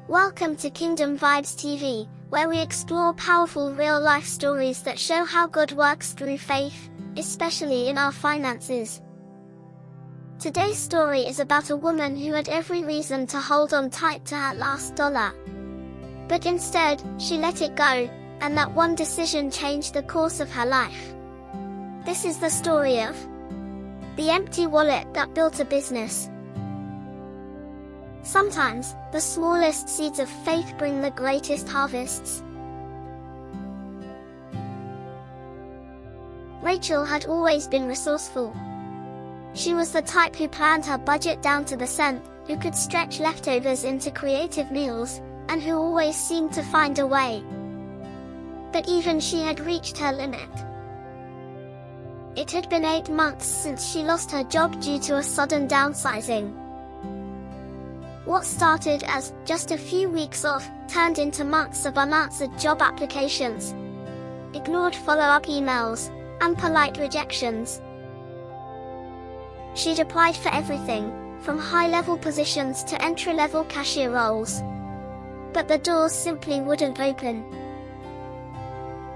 Welcome to Kingdom Vibes TV, where we explore powerful real-life stories that show how God works through faith, especially in our finances. Today's story is about a woman who had every reason to hold on tight to her last dollar. But instead, she let it go, and that one decision changed the course of her life. This is the story of the empty wallet that built a business. Sometimes, the smallest seeds of faith bring the greatest harvests. Rachel had always been resourceful. She was the type who planned her budget down to the cent, who could stretch leftovers into creative meals, and who always seemed to find a way. But even she had reached her limit. It had been 8 months since she lost her job due to a sudden downsizing. What started as just a few weeks off turned into months of unanswered job applications, ignored follow-up emails, and polite rejections. She'd applied for everything, from high-level positions to entry-level cashier roles. But the doors simply wouldn't open.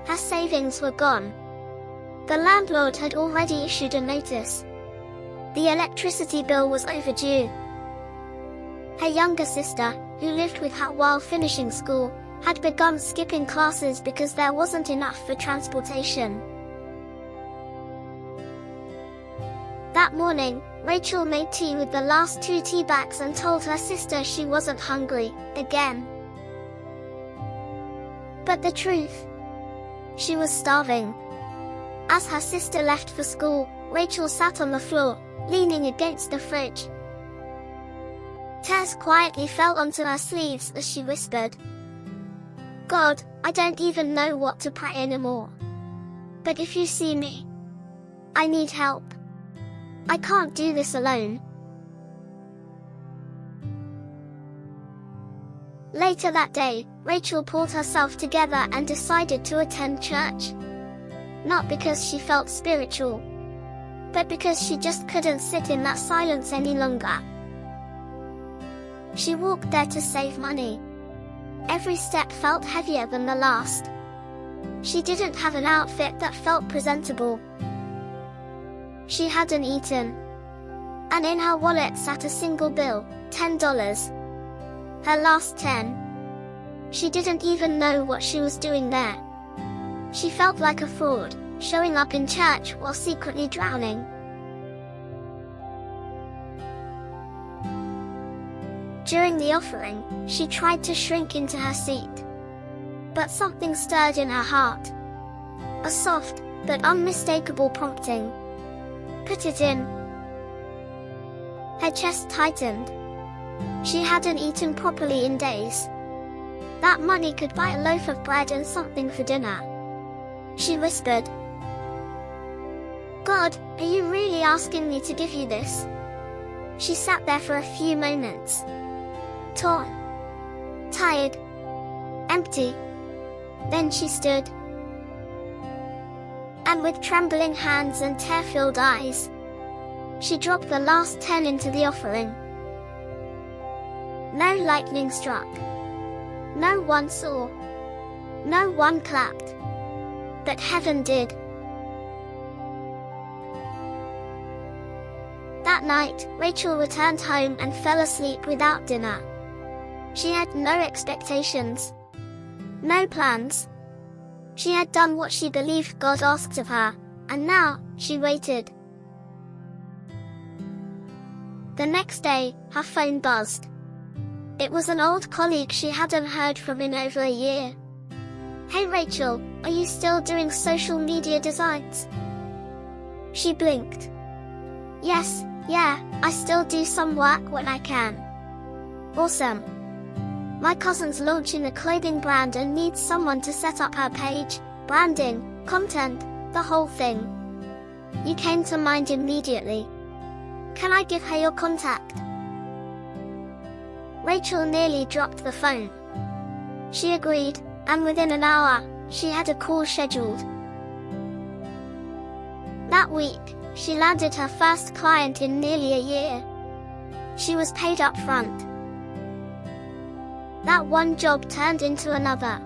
Her savings were gone. The landlord had already issued a notice. The electricity bill was overdue. Her younger sister, who lived with her while finishing school, had begun skipping classes because there wasn't enough for transportation. That morning, Rachel made tea with the last 2 tea bags and told her sister she wasn't hungry, again. But the truth? She was starving. As her sister left for school, Rachel sat on the floor, leaning against the fridge. Tears quietly fell onto her sleeves as she whispered, "God, I don't even know what to pray anymore. But if you see me, I need help. I can't do this alone." Later that day, Rachel pulled herself together and decided to attend church. Not because she felt spiritual, but because she just couldn't sit in that silence any longer. She walked there to save money. Every step felt heavier than the last. She didn't have an outfit that felt presentable. She hadn't eaten. And in her wallet sat a single bill, $10. Her last 10. She didn't even know what she was doing there. She felt like a fraud, showing up in church while secretly drowning. During the offering, she tried to shrink into her seat. But something stirred in her heart. A soft, but unmistakable prompting. Put it in. Her chest tightened. She hadn't eaten properly in days. That money could buy a loaf of bread and something for dinner. She whispered, "God, are you really asking me to give you this?" She sat there for a few moments. Torn, tired, empty. Then she stood. And with trembling hands and tear-filled eyes, she dropped the last 10 into the offering. No lightning struck. No one saw. No one clapped. But heaven did. That night, Rachel returned home and fell asleep without dinner. She had no expectations. No plans. She had done what she believed God asked of her, and now, she waited. The next day, her phone buzzed. It was an old colleague she hadn't heard from in over a year. "Hey Rachel, are you still doing social media designs?" She blinked. "Yes, yeah, I still do some work when I can." "Awesome. My cousin's launching a clothing brand and needs someone to set up her page, branding, content, the whole thing. You came to mind immediately. Can I give her your contact?" Rachel nearly dropped the phone. She agreed, and within an hour, she had a call scheduled. That week, she landed her first client in nearly a year. She was paid up front. That one job turned into another.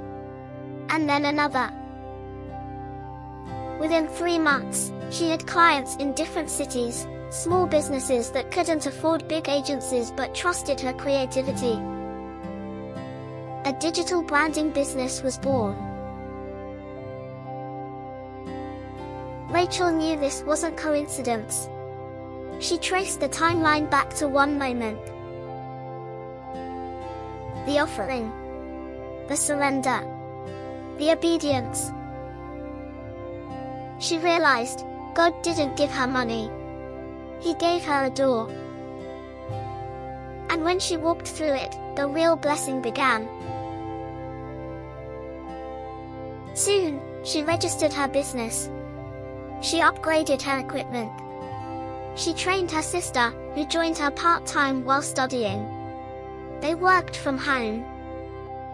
And then another. Within 3 months, she had clients in different cities, small businesses that couldn't afford big agencies but trusted her creativity. A digital branding business was born. Rachel knew this wasn't coincidence. She traced the timeline back to one moment. The offering. The surrender. The obedience. She realized, God didn't give her money. He gave her a door. And when she walked through it, the real blessing began. Soon, she registered her business. She upgraded her equipment. She trained her sister, who joined her part-time while studying. They worked from home,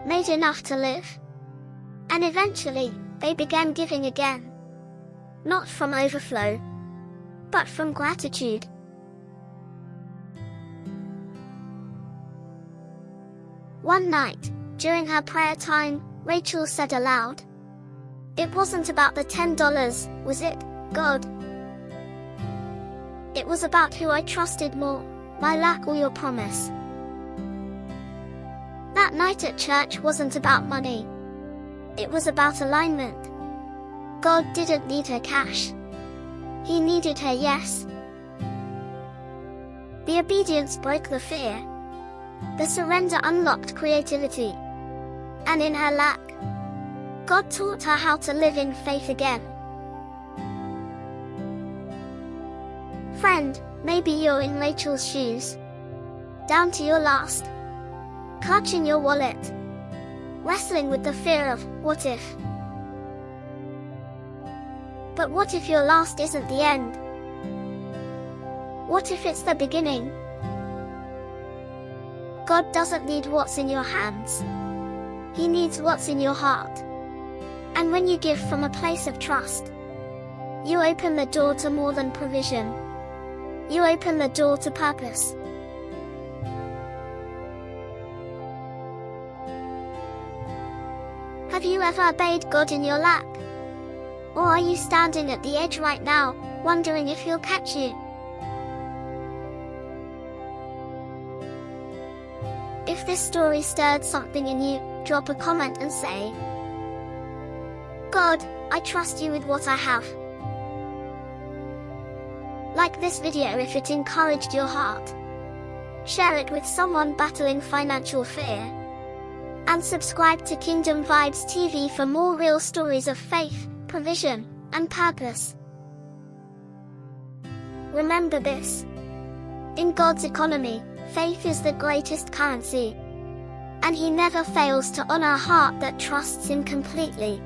made enough to live, and eventually, they began giving again. Not from overflow, but from gratitude. One night, during her prayer time, Rachel said aloud, "It wasn't about the $10, was it, God? It was about who I trusted more, my lack or your promise." That night at church wasn't about money. It was about alignment. God didn't need her cash. He needed her yes. The obedience broke the fear. The surrender unlocked creativity. And in her lack, God taught her how to live in faith again. Friend, maybe you're in Rachel's shoes. Down to your last. Clutching your wallet. Wrestling with the fear of, what if? But what if your last isn't the end? What if it's the beginning? God doesn't need what's in your hands. He needs what's in your heart. And when you give from a place of trust, you open the door to more than provision. You open the door to purpose. Have you ever obeyed God in your lack? Or are you standing at the edge right now, wondering if He'll catch you? If this story stirred something in you, drop a comment and say, "God, I trust you with what I have." Like this video if it encouraged your heart. Share it with someone battling financial fear. And subscribe to Kingdom Vibes TV for more real stories of faith, provision, and purpose. Remember this. In God's economy, faith is the greatest currency. And He never fails to honor a heart that trusts Him completely.